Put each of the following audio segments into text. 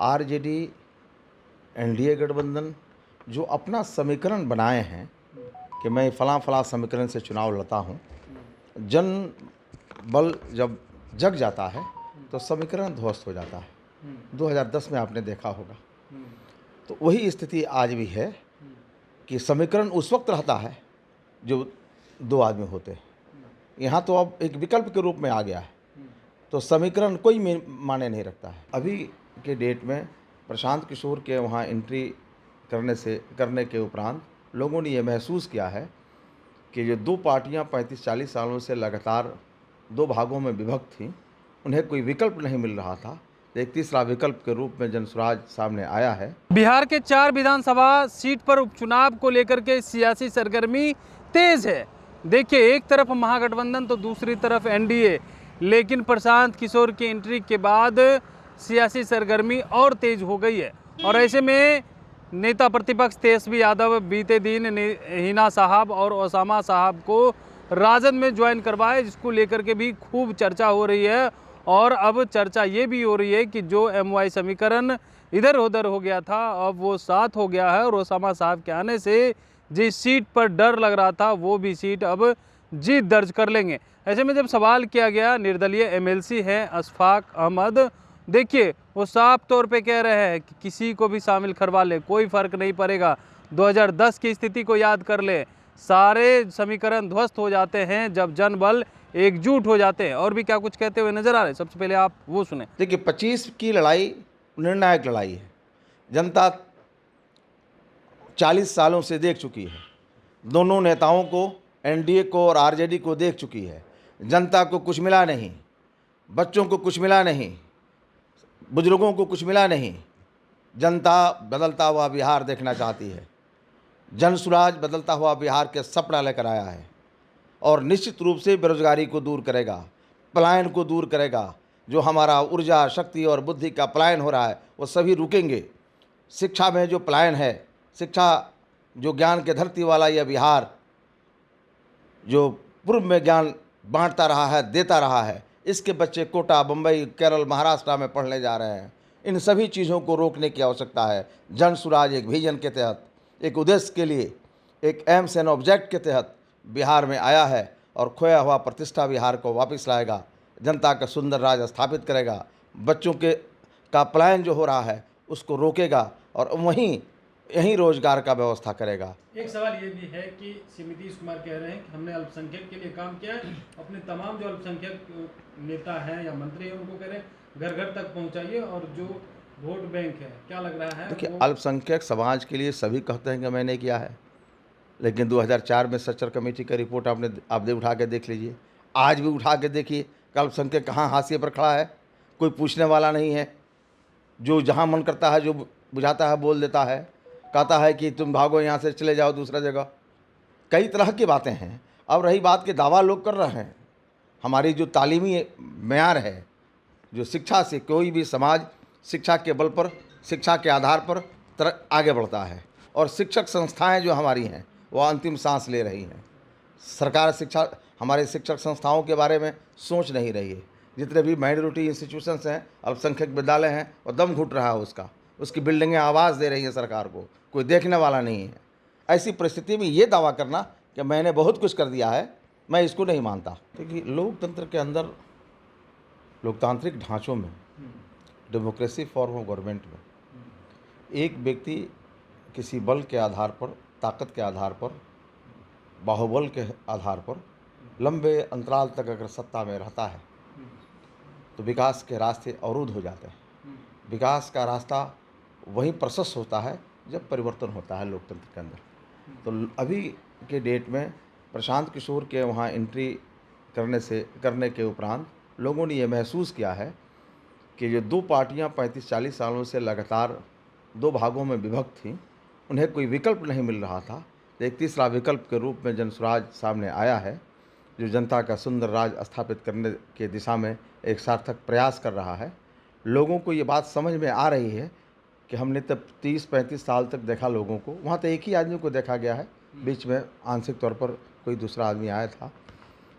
RJD NDA गठबंधन जो अपना समीकरण बनाए हैं कि मैं फलां फलां समीकरण से चुनाव लड़ता हूँ, जन बल जब जग जाता है तो समीकरण ध्वस्त हो जाता है। 2010 में आपने देखा होगा। तो वही स्थिति आज भी है कि समीकरण उस वक्त रहता है जो दो आदमी होते हैं। यहाँ तो अब एक विकल्प के रूप में आ गया है, तो समीकरण कोई माने नहीं रखता है। अभी के डेट में प्रशांत किशोर के वहाँ एंट्री करने के उपरांत लोगों ने ये महसूस किया है कि जो दो पार्टियां 35-40 सालों से लगातार दो भागों में विभक्त थीं, उन्हें कोई विकल्प नहीं मिल रहा था। एक तीसरा विकल्प के रूप में जनसुराज सामने आया है। बिहार के 4 विधानसभा सीट पर उपचुनाव को लेकर के सियासी सरगर्मी तेज है। देखिए, एक तरफ महागठबंधन तो दूसरी तरफ एनडीए, लेकिन प्रशांत किशोर की एंट्री के बाद सियासी सरगर्मी और तेज हो गई है। और ऐसे में नेता प्रतिपक्ष तेजस्वी यादव बीते दिन हिना साहब और ओसामा साहब को राजद में ज्वाइन करवाए, जिसको लेकर के भी खूब चर्चा हो रही है। और अब चर्चा ये भी हो रही है कि जो एमवाई समीकरण इधर उधर हो गया था, अब वो 7 हो गया है। और ओसामा साहब के आने से जिस सीट पर डर लग रहा था, वो भी सीट अब जीत दर्ज कर लेंगे। ऐसे में जब सवाल किया गया, निर्दलीय एमएलसी हैं अशफाक अहमद, देखिए वो साफ तौर पे कह रहे हैं कि किसी को भी शामिल करवा ले, कोई फर्क नहीं पड़ेगा। 2010 की स्थिति को याद कर ले, सारे समीकरण ध्वस्त हो जाते हैं जब जनबल एकजुट हो जाते हैं। और भी क्या कुछ कहते हुए नजर आ रहे हैं, सबसे पहले आप वो सुने। देखिए, 25 की लड़ाई निर्णायक लड़ाई है। जनता 40 सालों से देख चुकी है। दोनों नेताओं को, एनडीए को और आरजेडी को देख चुकी है। जनता को कुछ मिला नहीं, बच्चों को कुछ मिला नहीं, बुजुर्गों को कुछ मिला नहीं। जनता बदलता हुआ बिहार देखना चाहती है। जनसुराज बदलता हुआ बिहार के सपना लेकर आया है और निश्चित रूप से बेरोजगारी को दूर करेगा, पलायन को दूर करेगा। जो हमारा ऊर्जा, शक्ति और बुद्धि का पलायन हो रहा है, वो सभी रुकेंगे। शिक्षा में जो पलायन है, शिक्षा जो ज्ञान के धरती वाला यह बिहार जो पूर्व में ज्ञान बांटता रहा है, देता रहा है, इसके बच्चे कोटा, बम्बई, केरल, महाराष्ट्र में पढ़ने जा रहे हैं। इन सभी चीज़ों को रोकने की आवश्यकता है। जनसुराज एक विजन के तहत, एक उद्देश्य के लिए, एक एम्स एंड ऑब्जेक्ट के तहत बिहार में आया है और खोया हुआ प्रतिष्ठा बिहार को वापस लाएगा। जनता का सुंदर राज स्थापित करेगा। बच्चों का पलायन जो हो रहा है उसको रोकेगा और यहीं रोजगार का व्यवस्था करेगा। एक सवाल ये भी है कि श्री नीतीश कुमार कह रहे हैं कि हमने अल्पसंख्यक के लिए काम किया है, अपने तमाम जो अल्पसंख्यक नेता हैं या मंत्री हैं उनको कह रहे हैं घर घर तक पहुंचाइए और जो वोट बैंक है, क्या लग रहा है? देखिए, अल्पसंख्यक समाज के लिए सभी कहते हैं कि मैंने किया है, लेकिन 2004 में सच्चर कमेटी का रिपोर्ट आप उठा के देख लीजिए, आज भी उठा के देखिए कि अल्पसंख्यक कहाँ हाशिए पर खड़ा है। कोई पूछने वाला नहीं है। जो जहाँ मन करता है, जो बुझाता है बोल देता है, कहता है कि तुम भागो यहाँ से, चले जाओ दूसरा जगह। कई तरह की बातें हैं। अब रही बात के दावा लोग कर रहे हैं, हमारी जो तालीमी मेयार है, जो शिक्षा से कोई भी समाज शिक्षा के बल पर, शिक्षा के आधार पर आगे बढ़ता है और शिक्षक संस्थाएं जो हमारी हैं वो अंतिम सांस ले रही हैं। सरकार हमारे शिक्षक संस्थाओं के बारे में सोच नहीं रही है। जितने भी माइनॉरिटी इंस्टीट्यूशंस हैं, अल्पसंख्यक विद्यालय हैं, और दम घुट रहा है उसकी बिल्डिंगें आवाज़ दे रही हैं सरकार को, कोई देखने वाला नहीं है। ऐसी परिस्थिति में ये दावा करना कि मैंने बहुत कुछ कर दिया है, मैं इसको नहीं मानता। क्योंकि लोकतंत्र के अंदर, लोकतांत्रिक ढांचों में, डेमोक्रेसी फॉर्म ऑफ गवर्नमेंट में, एक व्यक्ति किसी बल के आधार पर, ताकत के आधार पर, बाहुबल के आधार पर लंबे अंतराल तक अगर सत्ता में रहता है तो विकास के रास्ते अवरुद्ध हो जाते हैं। विकास का रास्ता वहीं प्रशस्त होता है जब परिवर्तन होता है लोकतंत्र के अंदर। तो अभी के डेट में प्रशांत किशोर के वहाँ एंट्री करने के उपरांत लोगों ने ये महसूस किया है कि जो दो पार्टियां 35-40 सालों से लगातार दो भागों में विभक्त थीं, उन्हें कोई विकल्प नहीं मिल रहा था। तो एक तीसरा विकल्प के रूप में जनसुराज सामने आया है, जो जनता का सुंदर राज स्थापित करने के दिशा में एक सार्थक प्रयास कर रहा है। लोगों को ये बात समझ में आ रही है कि हमने तब 30-35 साल तक देखा लोगों को, वहाँ तो एक ही आदमी को देखा गया है, बीच में आंशिक तौर पर कोई दूसरा आदमी आया था।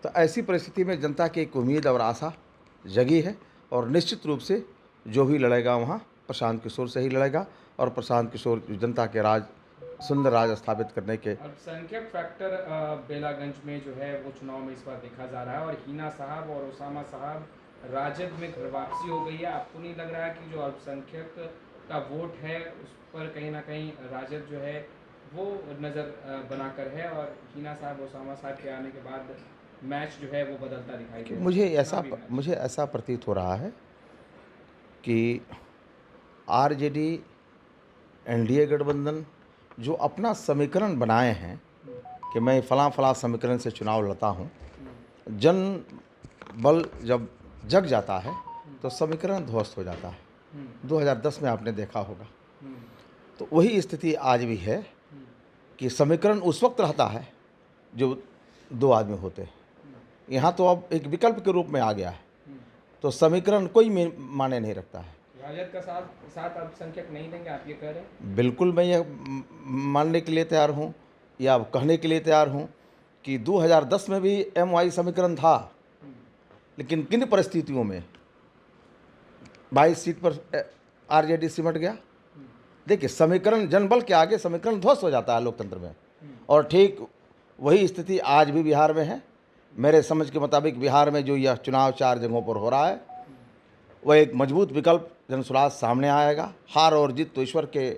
तो ऐसी परिस्थिति में जनता की एक उम्मीद और आशा जगी है और निश्चित रूप से जो भी लड़ेगा वहाँ प्रशांत किशोर से ही लड़ेगा और प्रशांत किशोर जनता के राज, सुंदर राज स्थापित करने के। अल्पसंख्यक फैक्टर बेलागंज में जो है वो चुनाव में इस बार देखा जा रहा है और हिना साहब और उसामा साहब राजद में घर वापसी हो गई है। आपको नहीं लग रहा है कि जो अल्पसंख्यक का वोट है उस पर कहीं ना कहीं राजद जो है वो नज़र बनाकर है और हिना साहब उसामा साहब के आने के बाद मैच जो है वो बदलता दिखाई दे रहा है? मुझे ऐसा प्रतीत हो रहा है कि आरजेडी एनडीए गठबंधन जो अपना समीकरण बनाए हैं कि मैं फलां समीकरण से चुनाव लड़ता हूँ, जन बल जब जग जाता है तो समीकरण ध्वस्त हो जाता है। 2010 में आपने देखा होगा। तो वही स्थिति आज भी है कि समीकरण उस वक्त रहता है जो दो आदमी होते हैं। यहाँ तो अब एक विकल्प के रूप में आ गया है, तो समीकरण कोई माने नहीं रखता है। राजद का साथ अल्पसंख्यक नहीं देंगे, आप ये कह रहे हैं? बिल्कुल, मैं ये मानने के लिए तैयार हूँ या कहने के लिए तैयार हूँ कि 2010 में भी MY समीकरण था, लेकिन किन परिस्थितियों में 22 सीट पर आरजेडी सिमट गया। देखिए, समीकरण जनबल के आगे समीकरण ध्वस्त हो जाता है लोकतंत्र में, और ठीक वही स्थिति आज भी बिहार में है। मेरे समझ के मुताबिक बिहार में जो यह चुनाव 4 जगहों पर हो रहा है, वह एक मजबूत विकल्प जनसुराज सामने आएगा। हार और जीत तो ईश्वर के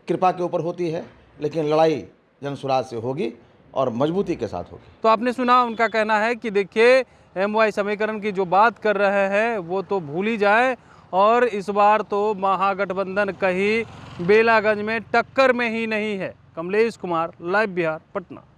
कृपा के ऊपर होती है, लेकिन लड़ाई जनसुराज से होगी और मजबूती के साथ होगी। तो आपने सुना, उनका कहना है कि देखिए MY समीकरण की जो बात कर रहे हैं वो तो भूल ही जाए, और इस बार तो महागठबंधन कहीं बेलागंज में टक्कर में ही नहीं है। कमलेश कुमार, लाइव बिहार, पटना।